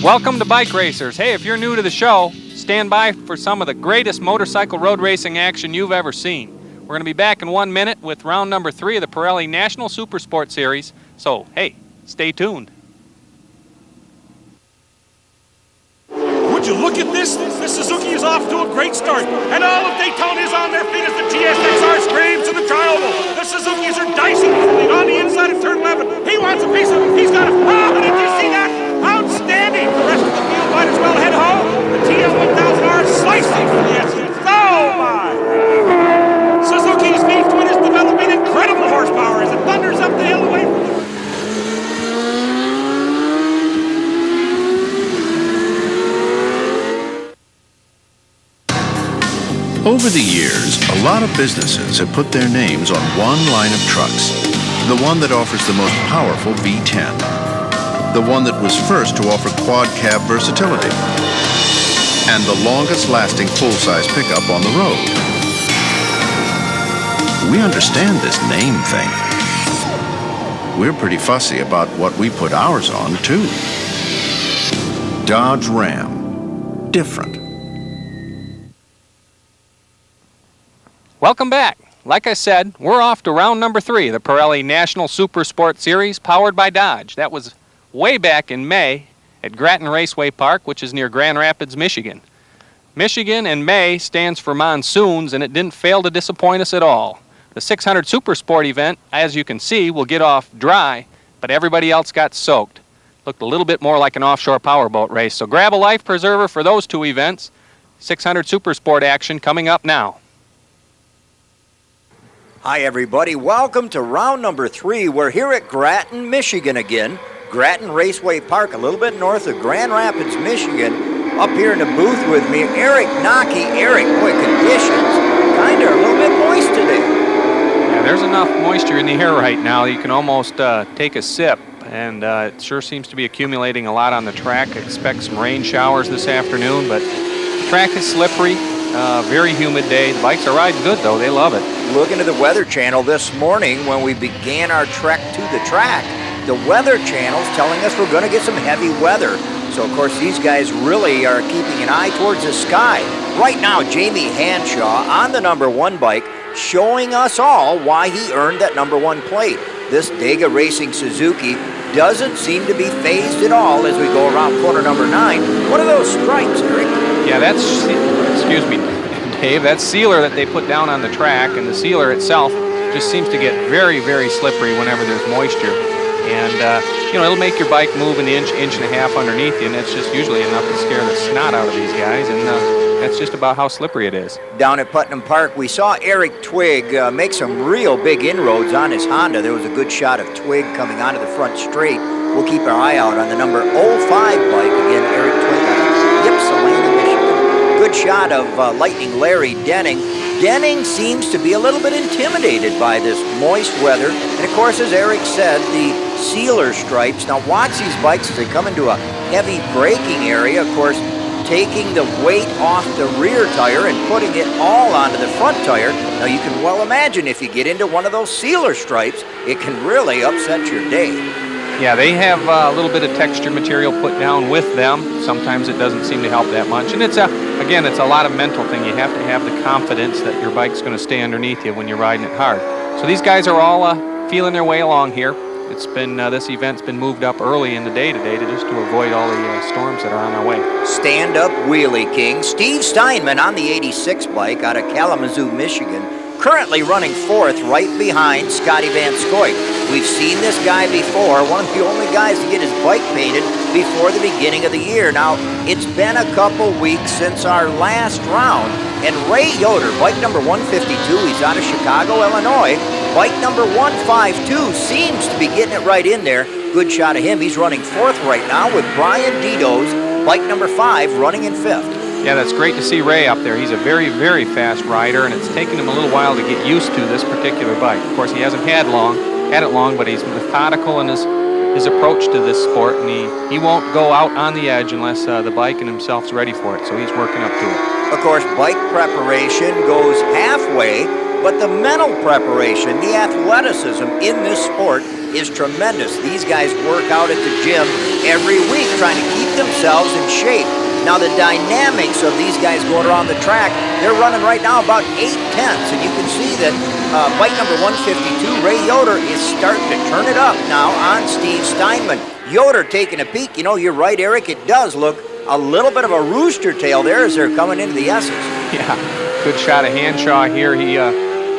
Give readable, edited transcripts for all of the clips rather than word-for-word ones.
Welcome to Bike Racers. Hey, if you're new to the show, stand by for some of the greatest motorcycle road racing action you've ever seen. We're going to be back in 1 minute with round number 3 of the Pirelli National Supersport Series. So, hey, stay tuned. Would you look at this? The Suzuki is off to a great start, and all of Daytona is on their feet as the GSXR screams to the tri-oval. The Suzukis are dicing on the inside of turn 11. He wants a piece of it. He's got it. Oh, did you see that? Outstanding. The rest of the field might as well head home. The TL1000R is slicing for the SS. Oh, my. Suzuki's V-twin is developing incredible horsepower as it thunders up the hill away from the... Over the years, a lot of businesses have put their names on one line of trucks, the one that offers the most powerful V10, the one that was first to offer quad cab versatility, and the longest-lasting full-size pickup on the road. We understand this name thing. We're pretty fussy about what we put ours on, too. Dodge Ram. Different. Welcome back. Like I said, we're off to round number 3, the Pirelli National Supersport Series, powered by Dodge. That was way back in May at Grattan Raceway Park, which is near Grand Rapids, Michigan. Michigan and May stands for monsoons, and it didn't fail to disappoint us at all. The 600 Supersport event, as you can see, will get off dry, but everybody else got soaked. Looked a little bit more like an offshore powerboat race. So grab a life preserver for those two events. 600 Supersport action coming up now. Hi everybody, welcome to round number 3. We're here at Grattan, Michigan again. Grattan Raceway Park, a little bit north of Grand Rapids, Michigan. Up here in the booth with me, Eric Nocky. Eric, boy, conditions kind of a little bit moist today. Yeah, there's enough moisture in the air right now. You can almost take a sip, and it sure seems to be accumulating a lot on the track. I expect some rain showers this afternoon, but the track is slippery. Very humid day. The bikes are riding good, though. They love it. Looking at the Weather Channel this morning when we began our trek to the track, the Weather Channel's telling us we're going to get some heavy weather. So, of course, these guys really are keeping an eye towards the sky. Right now, Jamie Hanshaw on the number 1 bike showing us all why he earned that number 1 plate. This Dega Racing Suzuki doesn't seem to be phased at all as we go around corner number 9. What are those stripes, Eric? Yeah, that's, excuse me, Dave, that's sealer that they put down on the track, and the sealer itself just seems to get very, very slippery whenever there's moisture. And, you know, it'll make your bike move an inch, inch and a half underneath you, and that's just usually enough to scare the snot out of these guys, and that's just about how slippery it is. Down at Putnam Park, we saw Eric Twigg make some real big inroads on his Honda. There was a good shot of Twigg coming onto the front straight. We'll keep our eye out on the number 05 bike. Again, Eric Twigg out of Ypsilanti, Michigan. Good shot of Lightning Larry Denning. Denning seems to be a little bit intimidated by this moist weather. And of course, as Eric said, the sealer stripes. Now watch these bikes as they come into a heavy braking area. Of course, taking the weight off the rear tire and putting it all onto the front tire. Now you can well imagine if you get into one of those sealer stripes, it can really upset your day. Yeah, they have a little bit of texture material put down with them. Sometimes it doesn't seem to help that much. And it's again, it's a lot of mental thing. You have to have the confidence that your bike's going to stay underneath you when you're riding it hard. So these guys are all feeling their way along here. It's been this event's been moved up early in the day today just to avoid all the storms that are on our way. Stand-up wheelie king Steve Steinman on the 86 bike out of Kalamazoo, Michigan, currently running 4th right behind Scotty Van Scoik. We've seen this guy before, one of the only guys to get his bike painted before the beginning of the year. Now, it's been a couple weeks since our last round, and Ray Yoder, bike number 152, he's out of Chicago, Illinois. Bike number 152 seems to be getting it right in there. Good shot of him. He's running 4th right now with Brian Dido's bike number 5 running in 5th. Yeah, that's great to see Ray up there. He's a very, very fast rider, and it's taken him a little while to get used to this particular bike. Of course, he hasn't had it long, but he's methodical in his approach to this sport, and he won't go out on the edge unless the bike and himself's ready for it, so he's working up to it. Of course, bike preparation goes halfway but the mental preparation, the athleticism in this sport is tremendous. These guys work out at the gym every week trying to keep themselves in shape. Now the dynamics of these guys going around the track, they're running right now about 8/10, and you can see that bike number 152, Ray Yoder, is starting to turn it up now on Steve Steinman. Yoder taking a peek. You know, you're right, Eric, it does look a little bit of a rooster tail there as they're coming into the S's. Yeah, good shot of Hanshaw here.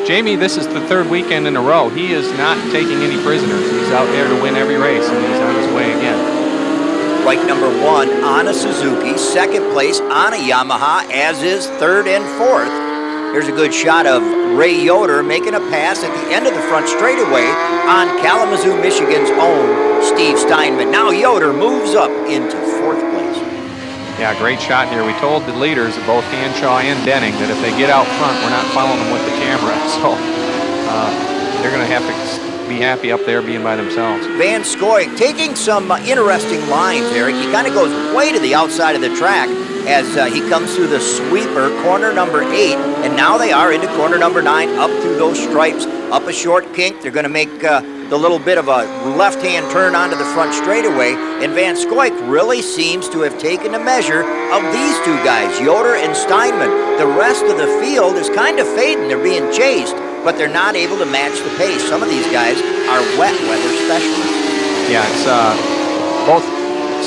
Jamie, this is the third weekend in a row. He is not taking any prisoners. He's out there to win every race, and he's on his way again. Bike number 1 on a Suzuki, second place on a Yamaha, as is third and fourth. Here's a good shot of Ray Yoder making a pass at the end of the front straightaway on Kalamazoo, Michigan's own Steve Steinman. Now Yoder moves up into fourth place. Yeah, great shot here. We told the leaders of both Hanshaw and Denning that if they get out front, we're not following them with the camera. So they're going to have to be happy up there being by themselves. Van Scoy taking some interesting lines, Eric. He kind of goes way to the outside of the track as he comes through the sweeper, corner number 8, and now they are into corner number 9, up through those stripes, up a short kink. They're going to make the little bit of a left-hand turn onto the front straightaway, and Van Scoy really seems to have taken a measure of these two guys, Yoder and Steinman. The rest of the field is kind of fading. They're being chased, but they're not able to match the pace. Some of these guys are wet weather specialists. Yeah, it's both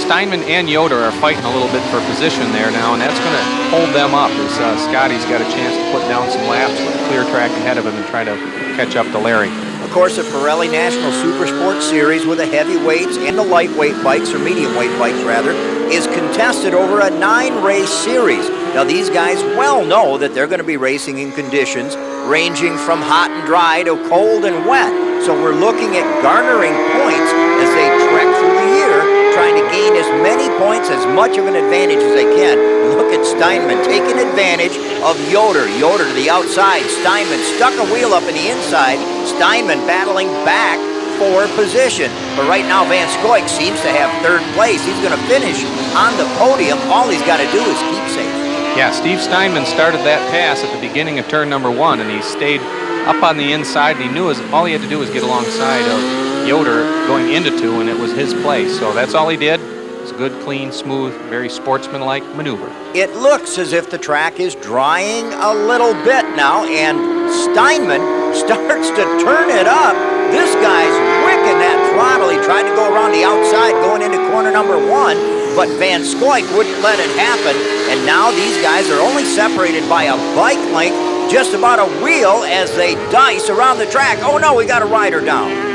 Steinman and Yoder are fighting a little bit for position there now, and that's going to hold them up as Scotty's got a chance to put down some laps with a clear track ahead of him and try to catch up to Larry. Of course, the Pirelli National Supersport Series with the heavyweights and the lightweight bikes, or medium-weight bikes rather, is contested over a 9-race series. Now, these guys well know that they're going to be racing in conditions ranging from hot and dry to cold and wet. So we're looking at garnering points as they trek through the year, trying to gain as many points, as much of an advantage as they can. Look at Steinman taking advantage of Yoder. Yoder to the outside. Steinman stuck a wheel up in the inside. Steinman battling back for position. But right now, Van Scoy seems to have third place. He's going to finish on the podium. All he's got to do is keep safe. Yeah, Steve Steinman started that pass at the beginning of turn number 1, and he stayed up on the inside, and he knew all he had to do was get alongside of Yoder going into 2, and it was his place. So that's all he did. It's a good, clean, smooth, very sportsmanlike maneuver. It looks as if the track is drying a little bit now, and Steinman starts to turn it up. This guy's wicking that throttle. He tried to go around the outside going into corner number 1, but Van Scoy wouldn't let it happen, and now these guys are only separated by a bike length, just about a wheel, as they dice around the track. Oh no, we got a rider down.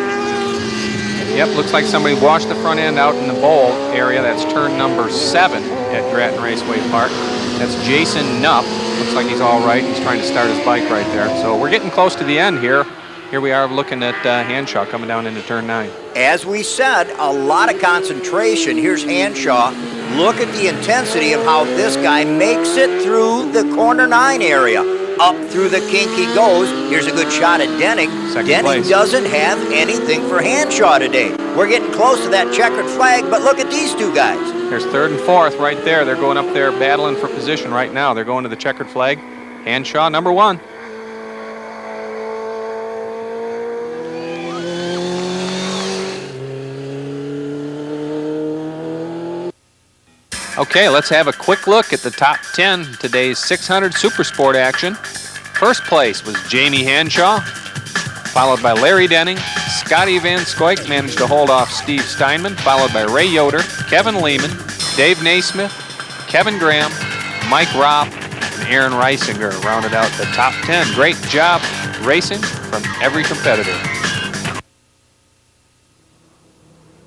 Yep, looks like somebody washed the front end out in the bowl area. That's turn number 7 at Grattan Raceway Park. That's Jason Knupp. Looks like he's all right. He's trying to start his bike right there. So we're getting close to the end here. Here we are looking at Hanshaw coming down into turn 9. As we said, a lot of concentration. Here's Hanshaw. Look at the intensity of how this guy makes it through the corner 9 area. Up through the kink he goes. Here's a good shot at Denning. Denning doesn't have anything for Hanshaw today. We're getting close to that checkered flag, but look at these two guys. There's third and fourth right there. They're going up there battling for position right now. They're going to the checkered flag. Hanshaw, number 1. Okay, let's have a quick look at the top 10 today's 600 Supersport action. First place was Jamie Hanshaw, followed by Larry Denning. Scotty Van Scoyk managed to hold off Steve Steinman, followed by Ray Yoder, Kevin Lehman, Dave Naismith, Kevin Graham, Mike Robb, and Aaron Reisinger rounded out the top 10. Great job racing from every competitor.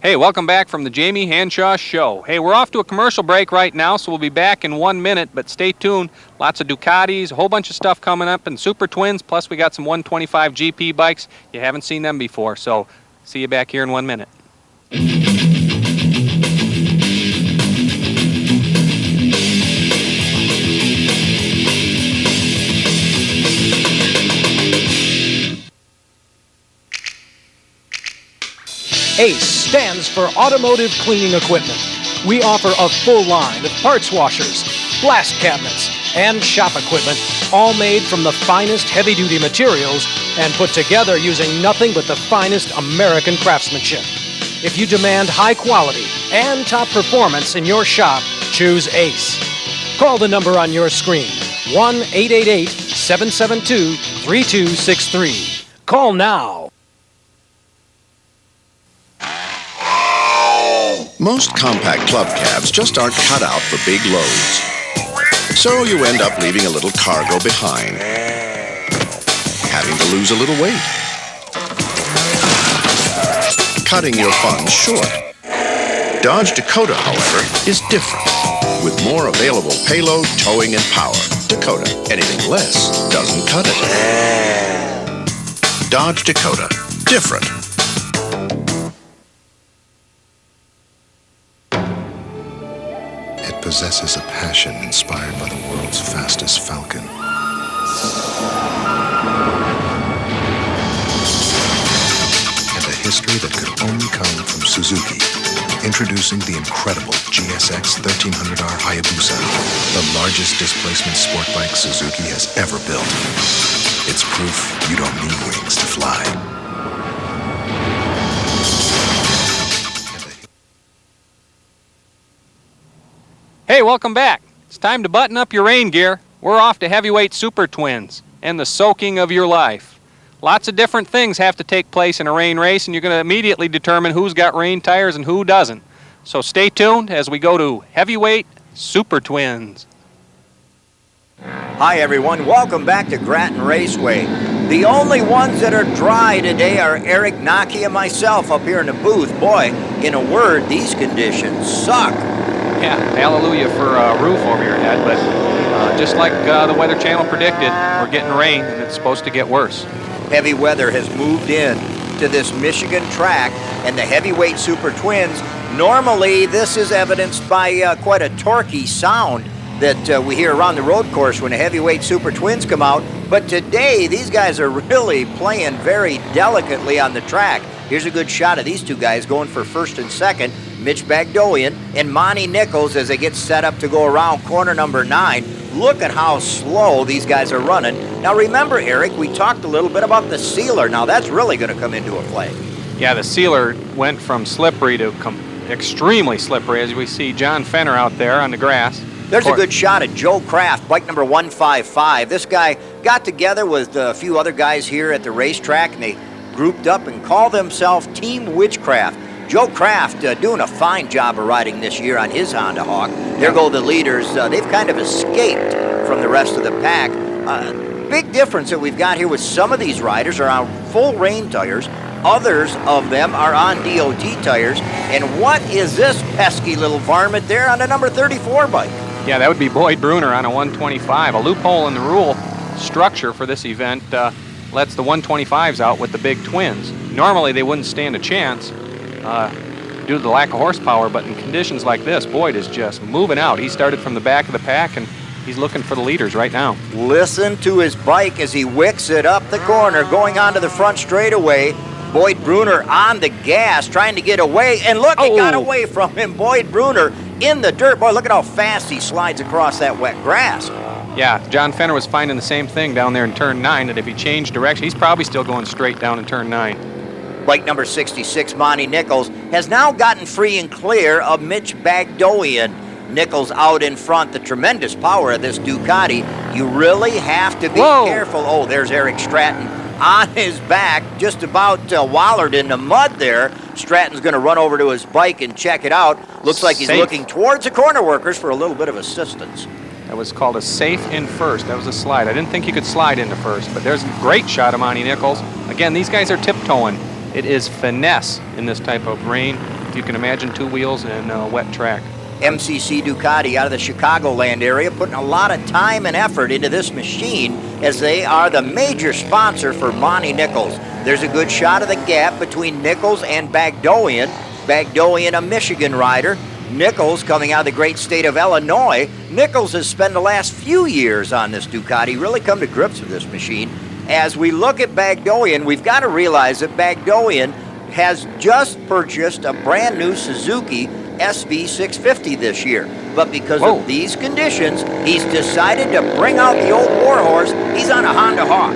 Hey, welcome back from the Jamie Hanshaw Show. Hey, we're off to a commercial break right now, so we'll be back in 1 minute, but stay tuned. Lots of Ducatis, a whole bunch of stuff coming up, and Super Twins, plus we got some 125 GP bikes. You haven't seen them before, so see you back here in 1 minute. ACE stands for Automotive Cleaning Equipment. We offer a full line of parts washers, blast cabinets, and shop equipment all made from the finest heavy-duty materials and put together using nothing but the finest American craftsmanship. If you demand high quality and top performance in your shop, choose Ace. Call the number on your screen, 1-888-772-3263. Call now. Most compact club cabs just aren't cut out for big loads. So you end up leaving a little cargo behind, having to lose a little weight, cutting your funds short. Dodge Dakota, however, is different. With more available payload, towing, and power, Dakota, anything less, doesn't cut it. Dodge Dakota, different. It possesses a passion inspired by the world's fastest Falcon. And a history that could only come from Suzuki. Introducing the incredible GSX 1300R Hayabusa, the largest displacement sport bike Suzuki has ever built. It's proof you don't need wings to fly. Hey, welcome back. It's time to button up your rain gear. We're off to Heavyweight Super Twins and the soaking of your life. Lots of different things have to take place in a rain race, and you're going to immediately determine who's got rain tires and who doesn't. So stay tuned as we go to Heavyweight Super Twins. Hi everyone, welcome back to Grattan Raceway. The only ones that are dry today are Eric Naki and myself up here in the booth. Boy, in a word, these conditions suck. Yeah, hallelujah for a roof over your head, but just like the Weather Channel predicted, we're getting rain and it's supposed to get worse. Heavy weather has moved in to this Michigan track and the Heavyweight Super Twins. Normally, this is evidenced by quite a torquey sound that we hear around the road course when the Heavyweight Super Twins come out. But today, these guys are really playing very delicately on the track. Here's a good shot of these two guys going for first and second. Mitch Bagdoian and Monty Nichols as they get set up to go around corner number 9. Look at how slow these guys are running. Now remember, Eric, we talked a little bit about the sealer. Now that's really going to come into a play. Yeah, the sealer went from slippery to extremely slippery as we see John Fenner out there on the grass. There's a good shot of Joe Kraft, bike number 155. This guy got together with a few other guys here at the racetrack, and they grouped up and called themselves Team Witchcraft. Joe Kraft doing a fine job of riding this year on his Honda Hawk. There go the leaders. They've kind of escaped from the rest of the pack. Big difference that we've got here with some of these riders are on full rain tires. Others of them are on DOT tires. And what is this pesky little varmint there on a number 34 bike? Yeah, that would be Boyd Bruner on a 125. A loophole in the rule structure for this event lets the 125s out with the big twins. Normally they wouldn't stand a chance due to the lack of horsepower, but in conditions like this, Boyd is just moving out. He started from the back of the pack, and he's looking for the leaders right now. Listen to his bike as he wicks it up the corner, going onto the front straightaway. Boyd Bruner on the gas, trying to get away, and look, he got away from him. Boyd Bruner in the dirt. Boy, look at how fast he slides across that wet grass. Yeah, John Fenner was finding the same thing down there in turn 9, that if he changed direction, he's probably still going straight down in turn 9. Bike number 66, Monty Nichols, has now gotten free and clear of Mitch Bagdoian. Nichols out in front. The tremendous power of this Ducati. You really have to be careful. Oh, there's Eric Stratton on his back, just about wallered in the mud there. Stratton's going to run over to his bike and check it out. Looks like he's looking towards the corner workers for a little bit of assistance. That was called a safe in first. That was a slide. I didn't think you could slide into first, but there's a great shot of Monty Nichols. Again, these guys are tiptoeing. It is finesse in this type of rain. If you can imagine two wheels and a wet track. MCC Ducati out of the Chicagoland area putting a lot of time and effort into this machine as they are the major sponsor for Monty Nichols. There's a good shot of the gap between Nichols and Bagdoian. Bagdoian, a Michigan rider. Nichols coming out of the great state of Illinois. Nichols has spent the last few years on this Ducati, really come to grips with this machine. As we look at Bagdoian, we've got to realize that Bagdoian has just purchased a brand new Suzuki SV650 this year. But because Whoa. of these conditions, he's decided to bring out the old warhorse. He's on a Honda Hawk.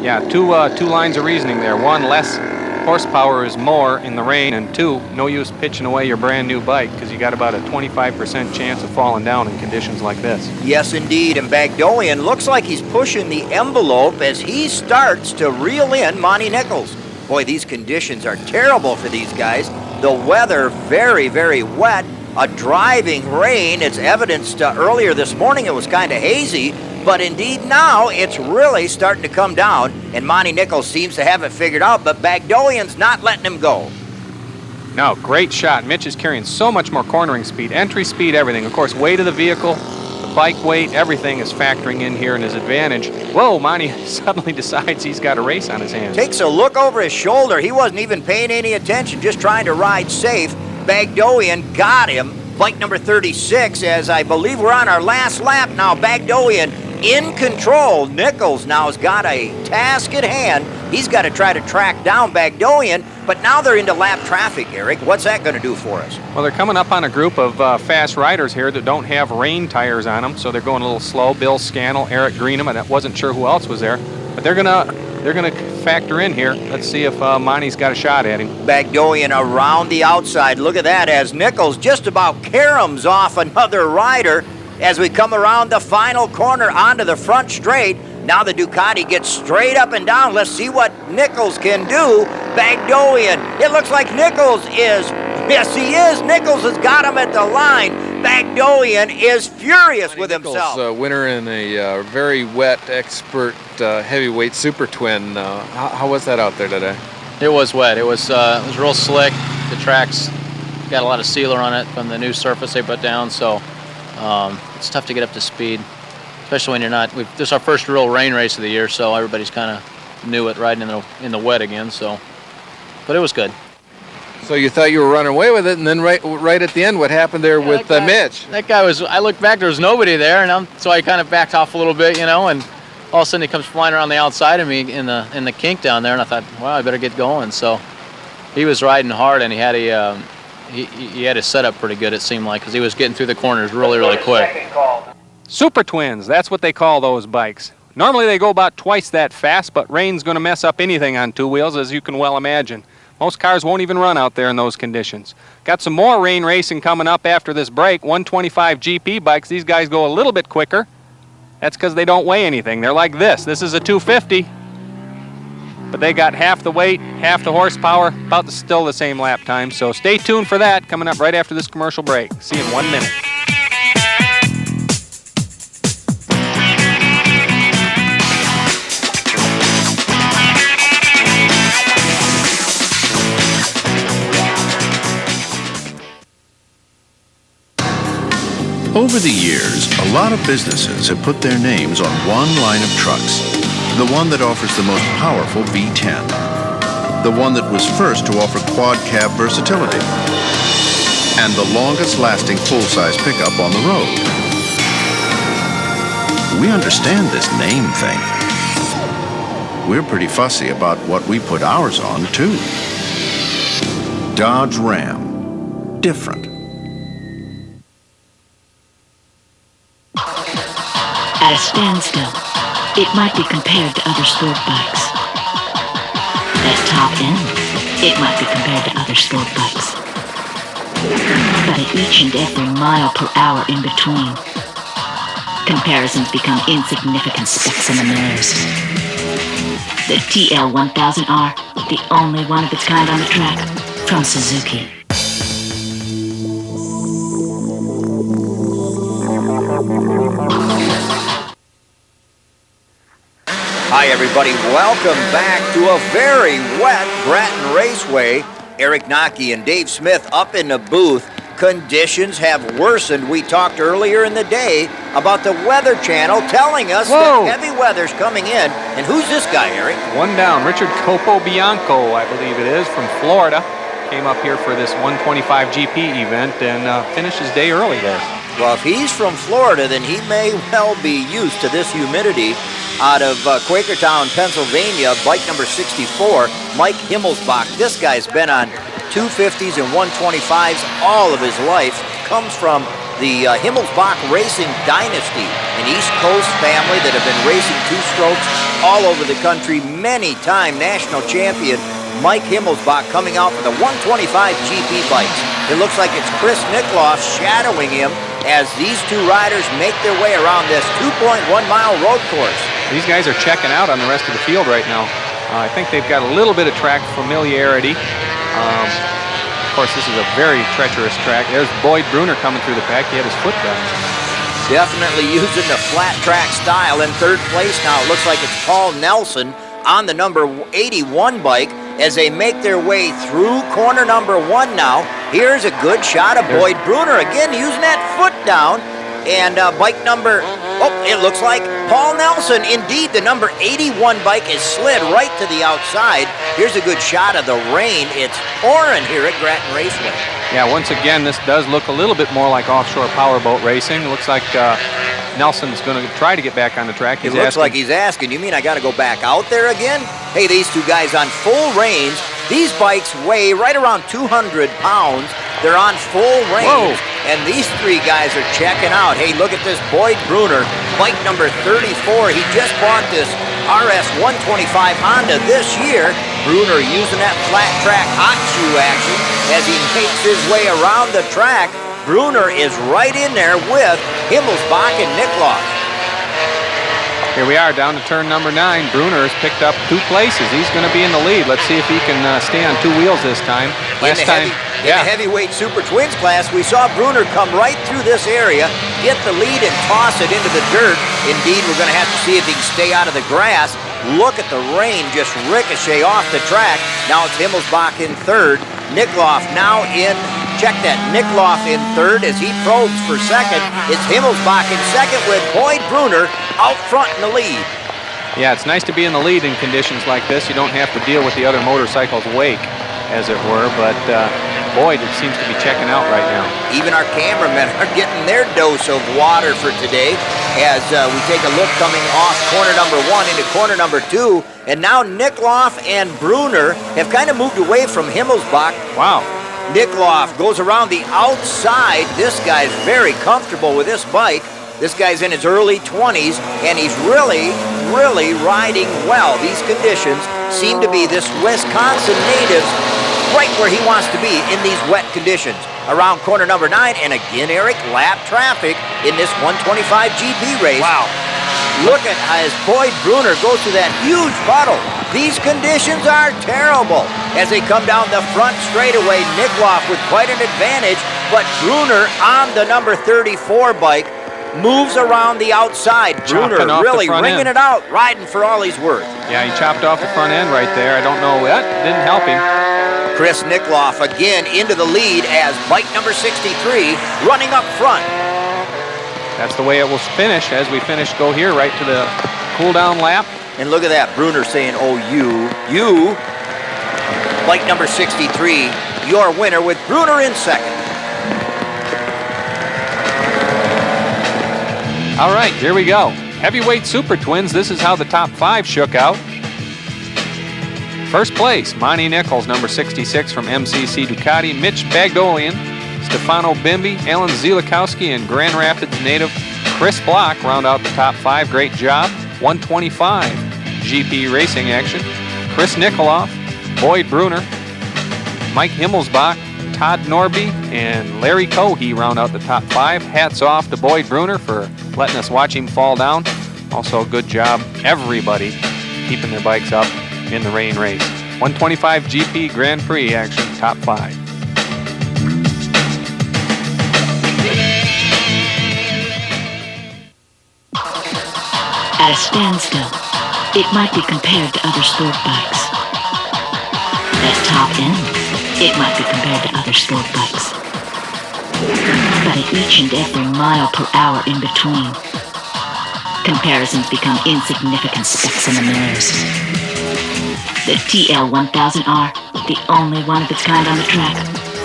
Yeah, two lines of reasoning there. One, less horsepower is more in the rain, and two, no use pitching away your brand new bike because you got about a 25% chance of falling down in conditions like this. Yes, indeed, and Bagdoian looks like he's pushing the envelope as he starts to reel in Monty Nichols. Boy, these conditions are terrible for these guys. The weather very, very wet, a driving rain. It's evidenced earlier this morning it was kind of hazy, but indeed now it's really starting to come down, and Monty Nichols seems to have it figured out, but Bagdoian's not letting him go. No, great shot. Mitch is carrying so much more cornering speed, entry speed, everything. Of course, weight of the vehicle, the bike weight, everything is factoring in here in his advantage. Whoa, Monty suddenly decides he's got a race on his hands. Takes a look over his shoulder. He wasn't even paying any attention, just trying to ride safe. Bagdoian got him. Bike number 36, as I believe we're on our last lap now. Bagdoian in control. Nichols now has got a task at hand. He's got to try to track down Bagdoian, but now they're into lap traffic, Eric. What's that going to do for us? Well, they're coming up on a group of fast riders here that don't have rain tires on them, so they're going a little slow. Bill Scannell, Eric Greenham, and I wasn't sure who else was there, but they're gonna factor in here. Let's see if Monty's got a shot at him. Bagdoian around the outside. Look at that as Nichols just about caroms off another rider as we come around the final corner onto the front straight. Now the Ducati gets straight up and down. Let's see what Nichols can do. Bagdoian, it looks like Nichols is, yes he is, Nichols has got him at the line. Bagdoian is furious with himself. Winner in a very wet, expert heavyweight super twin. How was that out there today? It was wet. It was real slick. The track's got a lot of sealer on it from the new surface they put down, so it's tough to get up to speed, especially when you're not. This is our first real rain race of the year, so everybody's kind of new at riding in the wet again. So, but it was good. So you thought you were running away with it, and then right at the end, what happened there with Mitch? That guy was. I looked back, there was nobody there, and so I kind of backed off a little bit, and all of a sudden he comes flying around the outside of me in the kink down there, and I thought, wow, I better get going. So he was riding hard, and he had his setup pretty good. It seemed like because he was getting through the corners really, really quick. Super twins, that's what they call those bikes. Normally they go about twice that fast, but rain's going to mess up anything on two wheels, as you can well imagine. Most cars won't even run out there in those conditions. Got some more rain racing coming up after this break. 125 GP bikes. These guys go a little bit quicker. That's because they don't weigh anything. They're like this. This is a 250. But they got half the weight, half the horsepower, about still the same lap time. So stay tuned for that coming up right after this commercial break. See you in 1 minute. Over the years, a lot of businesses have put their names on one line of trucks, the one that offers the most powerful V10, the one that was first to offer quad cab versatility, and the longest lasting full-size pickup on the road. We understand this name thing. We're pretty fussy about what we put ours on, too. Dodge Ram. Different. At a standstill, it might be compared to other sport bikes. At top end, it might be compared to other sport bikes. But at each and every mile per hour in between, comparisons become insignificant specks in the mirrors. The TL1000R, the only one of its kind on the track, from Suzuki. Hi, everybody. Welcome back to a very wet Grattan Raceway. Eric Nocky and Dave Smith up in the booth. Conditions have worsened. We talked earlier in the day about the Weather Channel telling us that heavy weather's coming in. And who's this guy, Eric? One down. Richard Copobianco, I believe it is, from Florida. Came up here for this 125 GP event and finished his day early there. Well, if he's from Florida, then he may well be used to this humidity. Out of Quakertown, Pennsylvania, bike number 64, Mike Himmelsbach. This guy's been on 250s and 125s all of his life. Comes from the Himmelsbach Racing Dynasty, an East Coast family that have been racing two-strokes all over the country. Many-time national champion Mike Himmelsbach coming out for the 125 GP bikes. It looks like it's Chris Nickloff shadowing him as these two riders make their way around this 2.1-mile road course. These guys are checking out on the rest of the field right now. I think they've got a little bit of track familiarity. Of course, this is a very treacherous track. There's Boyd Bruner coming through the pack. He had his foot down. Definitely using the flat track style. In third place now, it looks like it's Paul Nelson on the number 81 bike as they make their way through corner number 1 now. Here's a good shot of Boyd Bruner, again using that foot down. And bike number, it looks like Paul Nelson. Indeed, the number 81 bike is slid right to the outside. Here's a good shot of the rain. It's pouring here at Grattan Raceway. Yeah, once again, this does look a little bit more like offshore powerboat racing. It looks like Nelson's going to try to get back on the track. It looks like he's asking, you mean I got to go back out there again? Hey, these two guys on full reins. These bikes weigh right around 200 pounds. They're on full reins. And these three guys are checking out. Hey, look at this Boyd Bruner, bike number 34. He just bought this RS 125 Honda this year. Bruner using that flat track hot shoe action as he makes his way around the track. Bruner is right in there with Himmelsbach and Nickloff. Here we are down to turn number 9. Bruner has picked up 2 places. He's going to be in the lead. Let's see if he can stay on 2 wheels this time. In the heavyweight Super Twins class, we saw Bruner come right through this area, get the lead and toss it into the dirt. Indeed, we're going to have to see if he can stay out of the grass. Look at the rain just ricochet off the track. Now it's Himmelsbach in third. Nickloff now in, check that, Nickloff in third as he probes for second. It's Himmelsbach in second with Boyd Bruner out front in the lead. Yeah, it's nice to be in the lead in conditions like this. You don't have to deal with the other motorcycle's wake, as it were, but Boyd, it seems to be checking out right now. Even our cameramen are getting their dose of water for today as we take a look coming off corner number 1 into corner number 2. And now Nickloff and Bruner have kind of moved away from Himmelsbach. Wow. Nickloff goes around the outside. This guy's very comfortable with this bike. This guy's in his early 20s, and he's really riding well. These conditions seem to be this Wisconsin native's right where he wants to be in these wet conditions. Around corner number 9, and again, Eric, lap traffic in this 125 GP race. Wow. Look at as Boyd Bruner goes through that huge puddle. These conditions are terrible. As they come down the front straightaway, Nickloff with quite an advantage, but Bruner on the number 34 bike moves around the outside. Bruner really ringing it out, riding for all he's worth. Yeah, he chopped off the front end right there. I don't know, that didn't help him. Chris Nickloff again into the lead as bike number 63 running up front. That's the way it will finish as we go here right to the cool-down lap. And look at that, Bruner saying, oh, you, bike number 63, your winner with Bruner in second. All right, here we go. Heavyweight Super Twins, this is how the top 5 shook out. First place, Monty Nichols, number 66 from MCC Ducati. Mitch Bagdolian, Stefano Bimbi, Alan Zielikowski, and Grand Rapids native Chris Block round out the top 5. Great job. 125 GP racing action. Chris Nickoloff, Boyd Bruner, Mike Himmelsbach, Todd Norby, and Larry Cohey round out the top 5. Hats off to Boyd Bruner for letting us watch him fall down. Also, good job, everybody, keeping their bikes up in the rain race. 125 GP Grand Prix action, top 5. At a standstill, it might be compared to other sport bikes. At top end, it might be compared to other sport bikes. But at each and every mile per hour in between, comparisons become insignificant specks in the mirrors. The TL1000R, the only one of its kind on the track,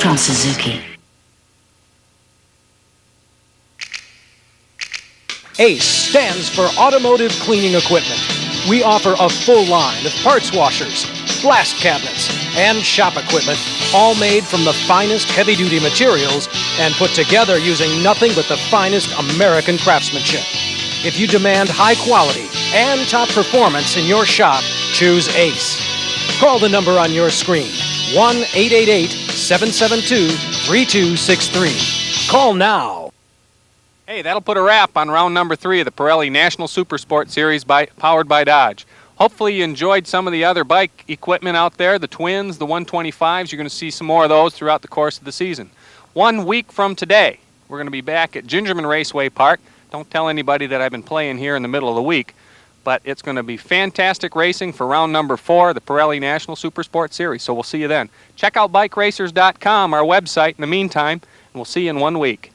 from Suzuki. ACE stands for Automotive Cleaning Equipment. We offer a full line of parts washers, blast cabinets, and shop equipment, all made from the finest heavy-duty materials and put together using nothing but the finest American craftsmanship. If you demand high quality and top performance in your shop, choose Ace. Call the number on your screen, 1-888-772-3263. Call now. Hey, that'll put a wrap on round number 3 of the Pirelli National Supersport Series powered by Dodge. Hopefully you enjoyed some of the other bike equipment out there, the Twins, the 125s. You're going to see some more of those throughout the course of the season. 1 week from today, we're going to be back at Gingerman Raceway Park. Don't tell anybody that I've been playing here in the middle of the week, but it's going to be fantastic racing for round number 4 of the Pirelli National Supersport Series, so we'll see you then. Check out BikeRacers.com, our website, in the meantime, and we'll see you in 1 week.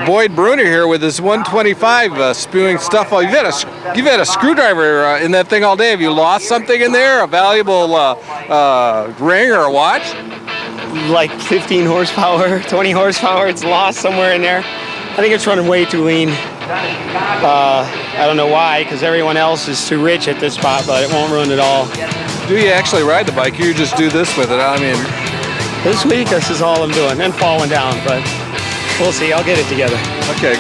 Boyd Bruner here with his 125 spewing stuff. You've had a screwdriver in that thing all day. Have you lost something in there? A valuable ring or a watch? Like 15 horsepower, 20 horsepower. It's lost somewhere in there. I think it's running way too lean. I don't know why, because everyone else is too rich at this spot, but it won't run at all. Do you actually ride the bike? You just do this with it? I mean, this week, this is all I'm doing, and falling down, but we'll see. I'll get it together. Okay.